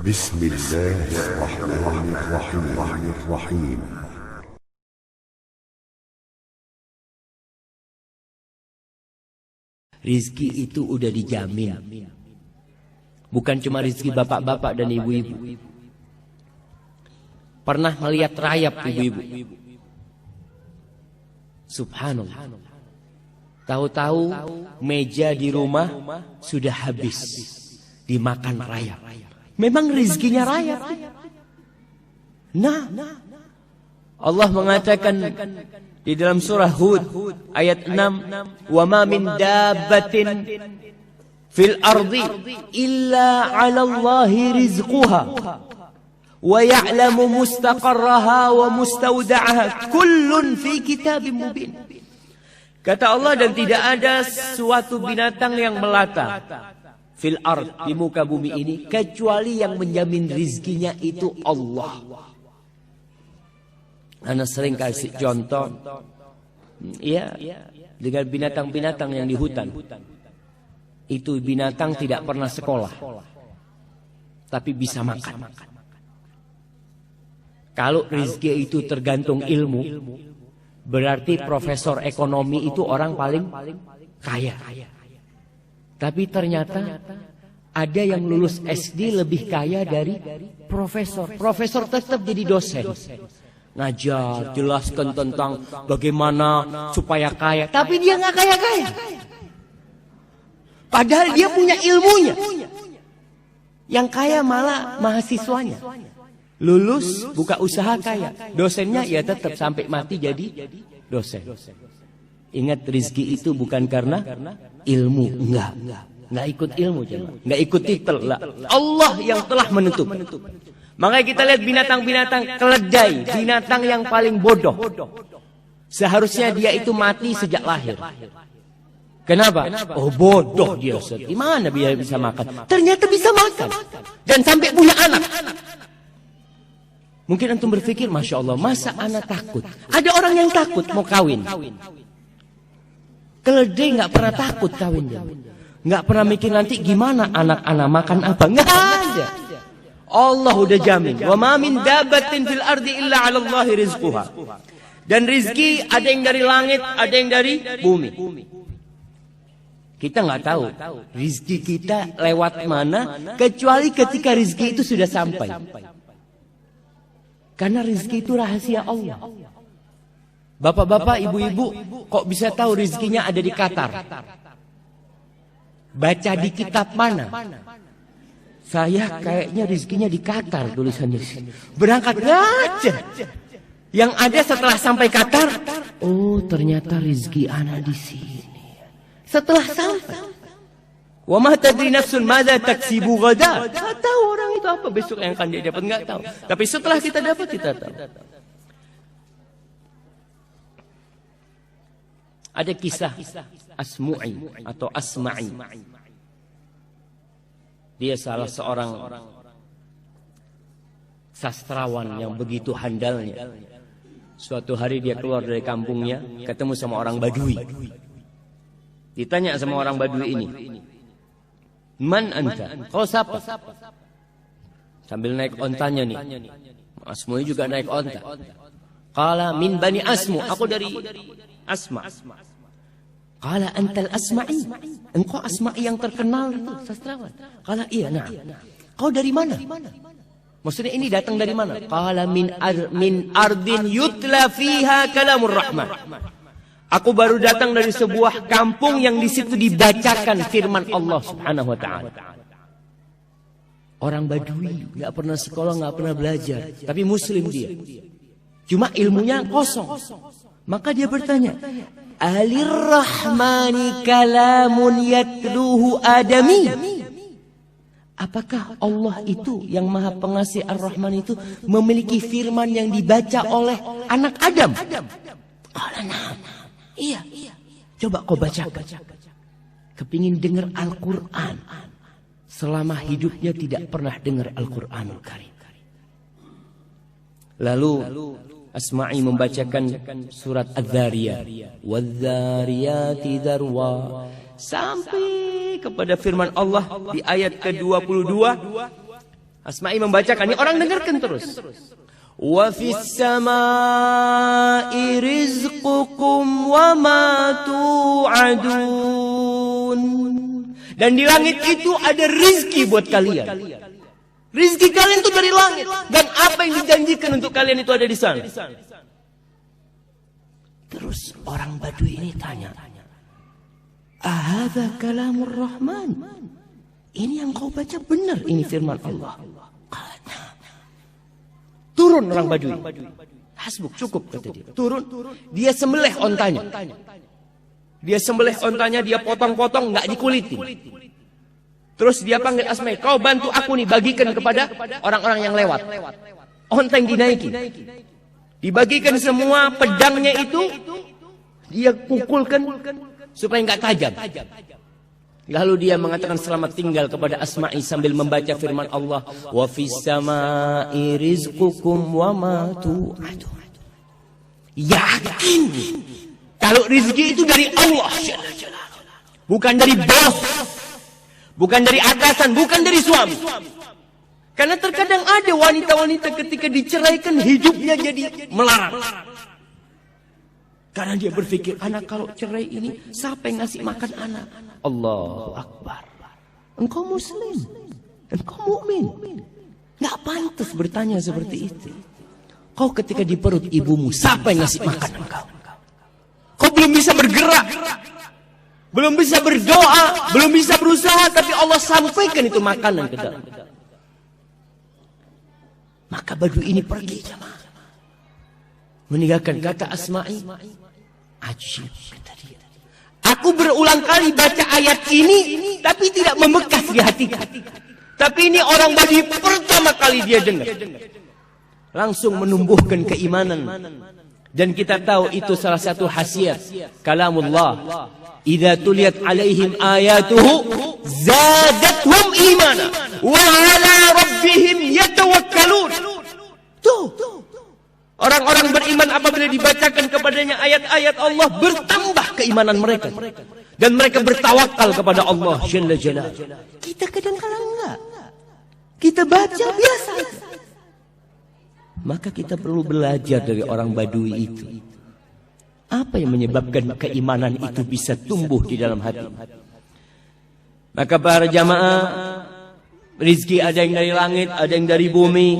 بسم الله الرحمن الرحيم. Rizki itu udah dijamin. Bukan cuma rizki bapak-bapak dan ibu-ibu. Pernah melihat rayap ibu-ibu? Subhanallah. Tahu-tahu meja di rumah sudah habis dimakan rayap. Memang rizkinya rayap. Nah, Allah mengatakan di dalam surah Hud ayat 6, "Wa ma min dabbatin fil ardi illa 'ala Allahi rizquha wa ya'lamu mustaqarraha wa mustawda'aha kullun fi kitabim mubin." Kata Allah, dan tidak ada suatu binatang yang melata fil ard, di muka bumi ini, kecuali yang menjamin rizkinya itu Allah. Ana sering kasih contoh, ya, dengan binatang-binatang yang di hutan. Itu binatang tidak pernah sekolah, tapi bisa makan. Kalau rizki itu tergantung ilmu, berarti profesor ekonomi itu orang paling kaya. Tapi ternyata ada yang lulus SD lebih kaya dari profesor. Profesor tetap jadi dosen, ngajar, jelaskan tentang bagaimana supaya kaya. Tapi dia nggak kaya-kaya. Padahal dia punya ilmunya. Yang kaya malah mahasiswanya. Lulus, buka usaha, kaya. Dosennya ya tetap sampai mati jadi dosen. Ingat, rizki itu bukan karena ilmu. Enggak ikut ilmu, enggak ikut titel. Allah yang telah menutup. Makanya kita lihat binatang-binatang keledai, binatang yang paling bodoh. Seharusnya dia itu mati sejak lahir. Kenapa? Oh, bodoh dia. Gimana dia bisa makan? Ternyata bisa makan. Dan sampai punya anak. Mungkin antum berpikir, Masya Allah, masa anak takut? Ada orang yang takut mau kawin. Keledai nggak pernah takut kawin. Nggak pernah mikir nanti gimana anak-anak makan apa. Nggak ada. Allah udah jamin. Wa ma min dabbatin fil ardi illa 'ala Allahi rizquha. Dan rizki ada yang dari langit, ada yang dari bumi. Kita nggak tahu rizki kita lewat mana, kecuali ketika rizki itu sudah sampai. Karena rizki itu rahasia Allah. Bapak-bapak, ibu-ibu, kok bisa tahu rizkinya ada di Qatar? Baca di kitab mana? Saya kayaknya rizkinya di Qatar, tulisannya. Berangkat aja. Yang ada setelah sampai Qatar, oh ternyata rizki ana di sini. Setelah sampai, wa ma tadri nafsun madza taksibu ghadan. Enggak tahu orang itu apa besok yang akan dia dapat, enggak tahu. Tapi setelah kita dapat, kita tahu. Ada kisah Asmu'i atau Asma'i. Dia salah seorang sastrawan yang begitu handalnya. Suatu hari dia keluar dari kampungnya, ketemu sama orang Badui. Ditanya sama orang Badui ini, "Man anta?" Kau siapa? Sambil naik ontanya nih. Asmu'i juga naik onta. Qala min bani Asmu, aku dari Asma. Qala antal Asma'i, engkau Asma'i yang terkenal itu sastrawan. Qala iya, nah. Kau dari mana? Maksudnya ini datang dari mana? Qala min ardin yutla fiha kalamur rahman. Aku baru datang dari sebuah kampung yang di situ dibacakan firman Allah Subhanahu wa taala. Orang Badui, nggak pernah sekolah, nggak pernah belajar, tapi muslim dia. Cuma ilmunya kosong. Maka dia bertanya, "Alir rahmani kalamun yatluhu adami?" Apakah Allah itu yang Maha Pengasih Ar-Rahman itu memiliki firman yang dibaca oleh anak Adam? Qala na'am. Iya. Coba kau baca. Kepingin dengar Al-Quran. Selama hidupnya tidak pernah dengar Al-Quranul Karim. Lalu Asma'i membacakan surat Adz-Dzariyat. Wadz-Dzariyati dzarwa. Sampai kepada firman Allah di ayat ke-22. Asma'i membacakan, ini orang dengarkan terus. Wa fis samaa'i rizqukum wa ma tu'adun. Dan di langit itu ada rizki buat kalian. Rizki kalian itu dari langit. Dan apa yang dijanjikan untuk kalian itu ada di sana. Terus orang Badui ini tanya, ahadza kalamur rahman? Ini yang kau baca benar, ini firman Allah. Turun orang Badui. Hasbuk, cukup kata dia. Turun, dia sembelih ontanya. Dia sembelih ontanya, dia potong-potong, nggak dikulitin. Terus dia panggil Asma'i, kau bantu aku nih, bagikan kepada orang-orang yang lewat. Onta yang dinaiki. Dibagikan semua pedangnya itu, dia pukulkan supaya nggak tajam. Lalu dia mengatakan selamat tinggal kepada Asma'i sambil membaca firman Allah, wa fis samaa'i rizqukum wa ma tu'adun. Yakin kalau rizki itu dari Allah, bukan dari bos, bukan dari atasan, bukan dari suami. Karena terkadang ada wanita-wanita ketika diceraikan hidupnya jadi melarang. Karena dia berpikir, anak kalau cerai ini siapa yang ngasih makan anak? Allahu Akbar. Engkau muslim, engkau mukmin, nggak pantas bertanya seperti itu. Kau ketika di perut ibumu, siapa yang ngasih makan engkau? Kau belum bisa bergerak, belum bisa berdoa, belum bisa berusaha, tapi Allah sampaikan itu makanan ke dalam. Maka Badui ini pergi, jemaah, meninggalkan kata Asma'i. Ajib, kata dia. Aku berulang kali baca ayat ini, tapi tidak membekas di hatiku. Tapi ini orang Badui pertama kali dia dengar, langsung menumbuhkan keimanan. Dan kita tahu itu salah satu khasiat kalamullah. Idza tuliyat alaihim ayatuhu zadatuhum imana wa ala rabbihim yatawakkalun. Tuh. Orang-orang beriman apabila dibacakan kepadanya ayat-ayat Allah, bertambah keimanan mereka. Dan mereka bertawakal kepada Allah Jalla Jalla. Kita kadang-kadang enggak. Kita baca biasa. Maka kita perlu belajar dari orang Badui itu. Apa yang menyebabkan keimanan itu bisa tumbuh di dalam hati? Maka para jamaah, rizki ada yang dari langit, ada yang dari bumi.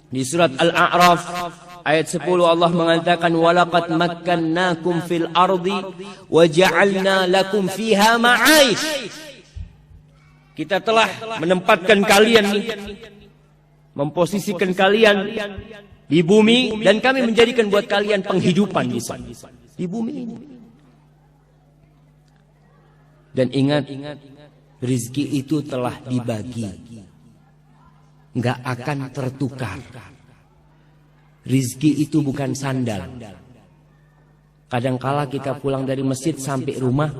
Di surat Al-A'raf ayat 10 Allah mengatakan, walaqad makkannakum fil ardi wa ja'alna lakum fiha ma'aish. Kita telah menempatkan kalian nih, memposisikan kalian di bumi, dan kami menjadikan buat kalian penghidupan di sana, di bumi ini. Dan ingat, rizki itu telah dibagi, nggak akan tertukar. Rizki itu bukan sandal. Kadangkala kita pulang dari masjid sampai rumah,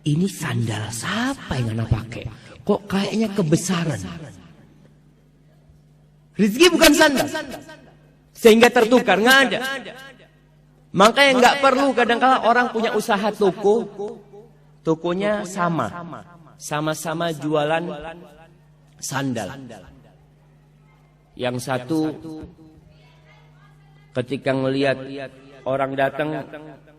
ini sandal siapa yang anak pakai? Kok kayaknya kebesaran? Rizki bukan sandal, sehingga tertukar, nggak ada. Makanya nggak perlu kadang-kala orang punya usaha toko, tokonya sama-sama jualan sandal. Yang satu ketika ngelihat orang datang,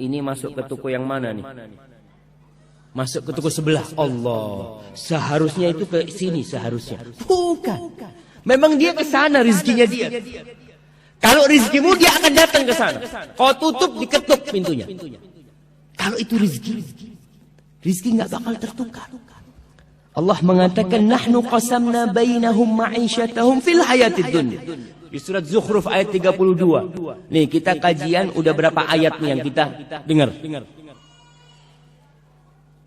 ini masuk ke toko yang mana nih? Masuk ke toko sebelah. Allah, seharusnya itu ke sini seharusnya. Bukan. Memang dia ke sana rizkinya dia. Kalau rizkimu dia akan datang ke sana. Kau tutup, diketuk pintunya. Kalau itu rizki, rizki nggak bakal tertukar. Allah mengatakan, nahnu qasamna bainahum ma'isyatahum fil hayatid dunya. Di surat Zukhruf ayat 32. Nih kita kajian udah berapa ayat nih yang kita dengar.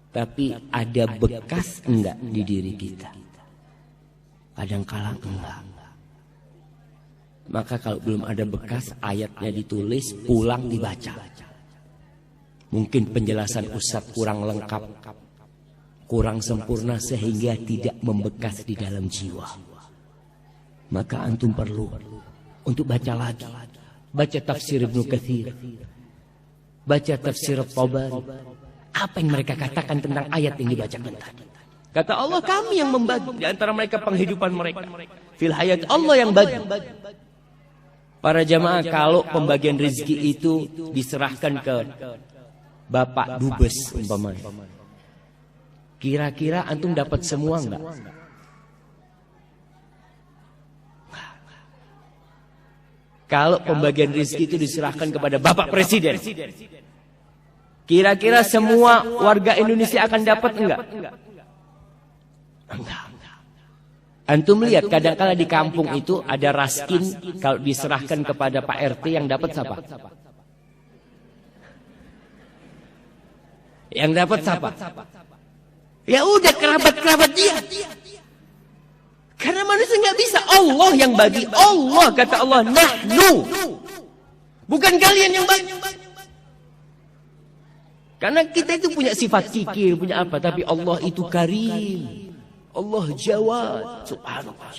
Tapi ada bekas enggak di diri kita? Kadang-kala enggak. Maka kalau belum ada bekas, ayatnya ditulis, pulang dibaca. Mungkin penjelasan Ustaz kurang lengkap, kurang sempurna sehingga tidak membekas di dalam jiwa. Maka antum perlu untuk baca lagi. Baca tafsir Ibnu Katsir, baca tafsir At-Tabari. Apa yang mereka katakan tentang ayat yang dibacakan tadi? Kata Allah, kami yang membagi di antara mereka penghidupan mereka. Fil hayat, Allah yang bagi. Para jamaah, kalau pembagian rezeki itu diserahkan ke Bapak Dubes umpamanya, kira-kira antum dapat semua enggak? Kalau pembagian rezeki itu diserahkan kepada Bapak Presiden, kira-kira semua warga Indonesia akan dapat enggak? Enggak. Antum lihat kadang-kala di kampung itu ada raskin, kalau diserahkan kepada Pak RT yang dapat siapa? Yang dapat siapa? Ya udah kerabat-kerabat dia. Karena manusia nggak bisa, Allah yang bagi. Allah, kata Allah, nahnu. Bukan kalian yang bagi. Karena kita itu punya sifat kikir, punya apa, tapi Allah itu karim. Allah Jawad, subhanallah.